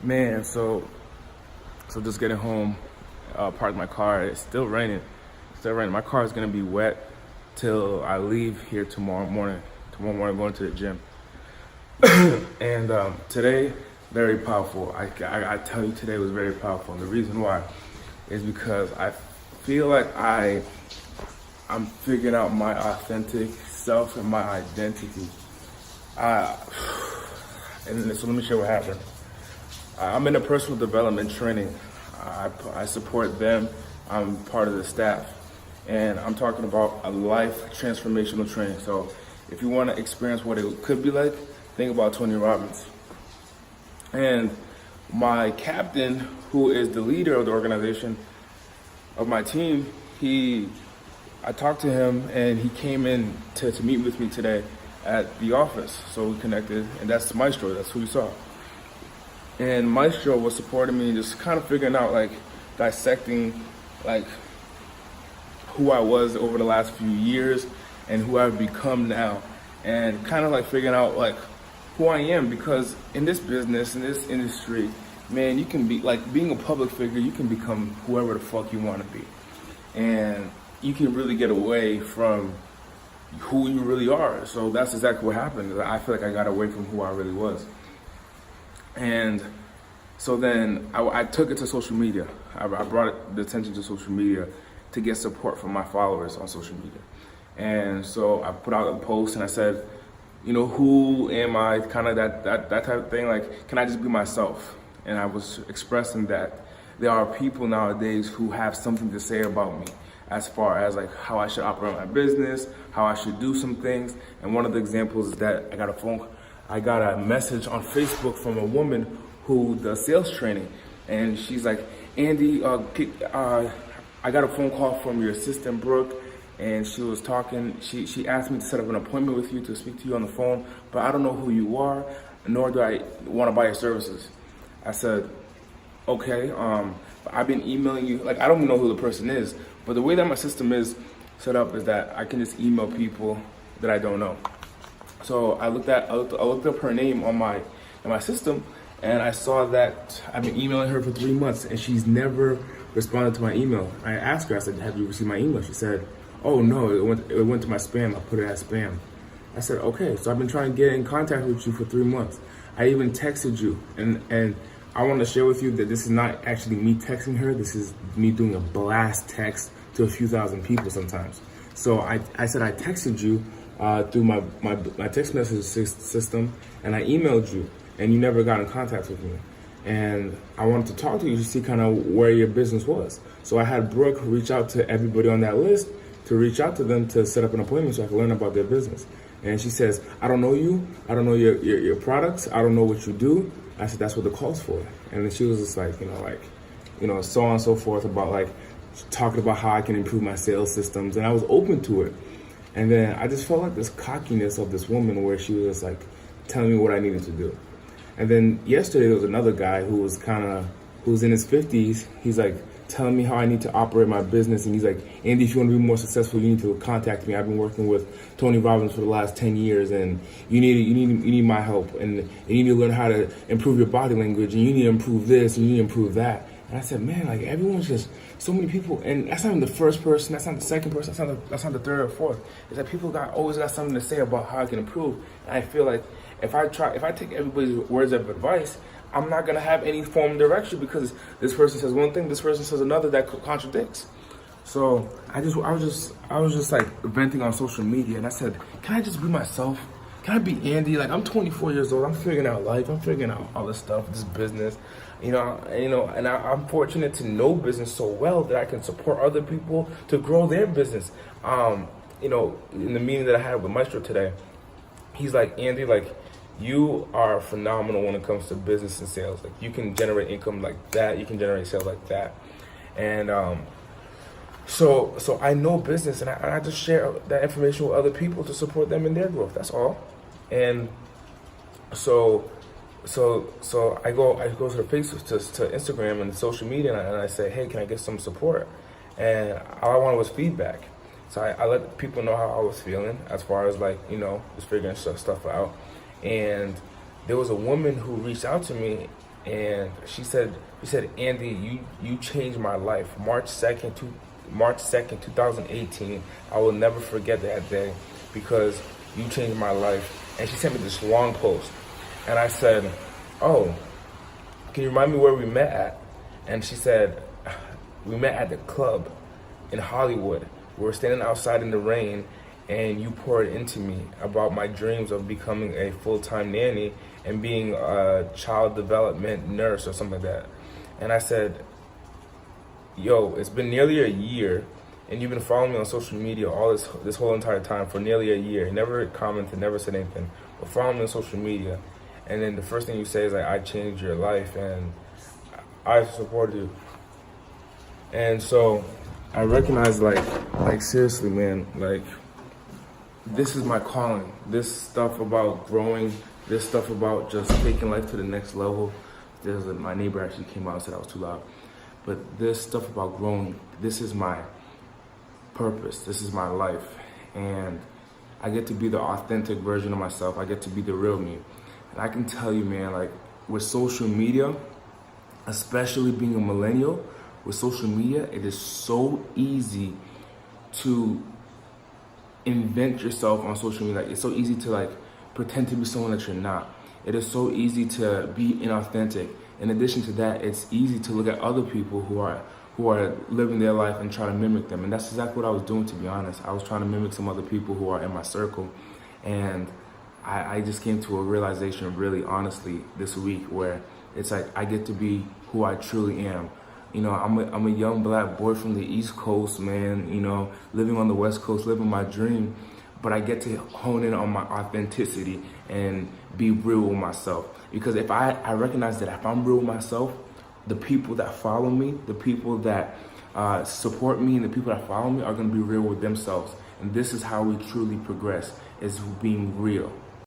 Man, so just getting home, parked my car. It's still raining. Still raining. My car is gonna be wet till I leave here tomorrow morning. Tomorrow morning, going to the gym. And today, very powerful. I tell you, today was very powerful. And the reason why is because I feel like I'm figuring out my authentic self and my identity. And so let me share what happened. I'm in a personal development training. I support them. I'm part of the staff. And I'm talking about a life transformational training. So if you want to experience what it could be like, think about Tony Robbins. And my captain, who is the leader of the organization, of my team, I talked to him and he came in to meet with me today at the office. So we connected, and that's Maestro, that's who you saw. And Maestro was supporting me, just kind of figuring out, like, dissecting, like, who I was over the last few years and who I've become now. And kind of like figuring out, like, who I am, because in this business, in this industry, man, you can be, like, being a public figure, you can become whoever the fuck you want to be. And you can really get away from who you really are. So that's exactly what happened. I feel like I got away from who I really was. And so then I took it to social media. I brought the attention to social media to get support from my followers on social media. And so I put out a post and I said, you know, who am I? Kind of that type of thing. Like, can I just be myself? And I was expressing that there are people nowadays who have something to say about me, as far as like how I should operate my business, how I should do some things. And one of the examples is that I got a message on Facebook from a woman who does sales training. And she's like, Andy, I got a phone call from your assistant, Brooke, and she was talking. She asked me to set up an appointment with you to speak to you on the phone, but I don't know who you are, nor do I want to buy your services. I said, okay, I've been emailing you. Like, I don't even know who the person is, but the way that my system is set up is that I can just email people that I don't know. So I looked up her name in my system, and I saw that I've been emailing her for 3 months, and she's never responded to my email. I asked her, I said, have you received my email? She said, oh no, it went to my spam. I put it as spam. I said, okay, so I've been trying to get in contact with you for 3 months. I even texted you, and I want to share with you that this is not actually me texting her. This is me doing a blast text to a few thousand people sometimes. So I said I texted you through my text message system, and I emailed you, and you never got in contact with me. And I wanted to talk to you to see kind of where your business was. So I had Brooke reach out to everybody on that list to reach out to them to set up an appointment so I could learn about their business. And she says, I don't know you. I don't know your products. I don't know what you do. I said, that's what the call's for. And then she was just like, so on and so forth about like talking about how I can improve my sales systems. And I was open to it. And then I just felt like this cockiness of this woman where she was just like telling me what I needed to do. And then yesterday there was another guy who was in his 50s. He's like telling me how I need to operate my business. And he's like, Andy, if you want to be more successful, you need to contact me. I've been working with Tony Robbins for the last 10 years, and you need my help. And you need to learn how to improve your body language, and you need to improve this, and you need to improve that. And I said, man, like, everyone's just, so many people, and that's not even the first person, that's not the second person, that's not the third or fourth. It's that people always got something to say about how I can improve. And I feel like if I take everybody's words of advice, I'm not gonna have any form of direction, because this person says one thing, this person says another that contradicts. So I was just like venting on social media, and I said, can I just be myself? Can I be Andy? Like, I'm 24 years old. I'm figuring out life. I'm figuring out all this stuff, this business, and I'm fortunate to know business so well that I can support other people to grow their business. In the meeting that I had with Maestro today, he's like, Andy, like, you are phenomenal when it comes to business and sales. Like, you can generate income like that. You can generate sales like that. And so I know business, and I just share that information with other people to support them in their growth. That's all. And so I go to the Facebook, to Instagram and social media, and I say, hey, can I get some support? And all I wanted was feedback. So I let people know how I was feeling as far as, like, just figuring stuff out. And there was a woman who reached out to me and she said, Andy, you changed my life. March 2nd, 2018. I will never forget that day because you changed my life. And she sent me this long post, and I said, oh, can you remind me where we met at? And she said, we met at the club in Hollywood. We were standing outside in the rain, and you poured into me about my dreams of becoming a full-time nanny and being a child development nurse or something like that. And I said, yo, it's been nearly a year, and you've been following me on social media all this whole entire time for nearly a year. You never commented, never said anything, but following me on social media. And then the first thing you say is like, I changed your life, and I support you. And so I recognize, like seriously, man, like this is my calling. This stuff about growing, this stuff about just taking life to the next level. My neighbor actually came out and said I was too loud. But this stuff about growing, this is my purpose. This is my life. And I get to be the authentic version of myself. I get to be the real me. And I can tell you, man, like with social media, especially being a millennial, with social media, it is so easy to invent yourself on social media. Like, it's so easy to like pretend to be someone that you're not. It is so easy to be inauthentic. In addition to that, it's easy to look at other people who are living their life and try to mimic them. And that's exactly what I was doing, to be honest. I was trying to mimic some other people who are in my circle. And I just came to a realization really honestly this week where it's like I get to be who I truly am. You know, I'm a young black boy from the East Coast, man, you know, living on the West Coast, living my dream. But I get to hone in on my authenticity and be real with myself. Because if I recognize that if I'm real with myself, the people that follow me, the people that support me, and the people that follow me are going to be real with themselves. And this is how we truly progress, is being real.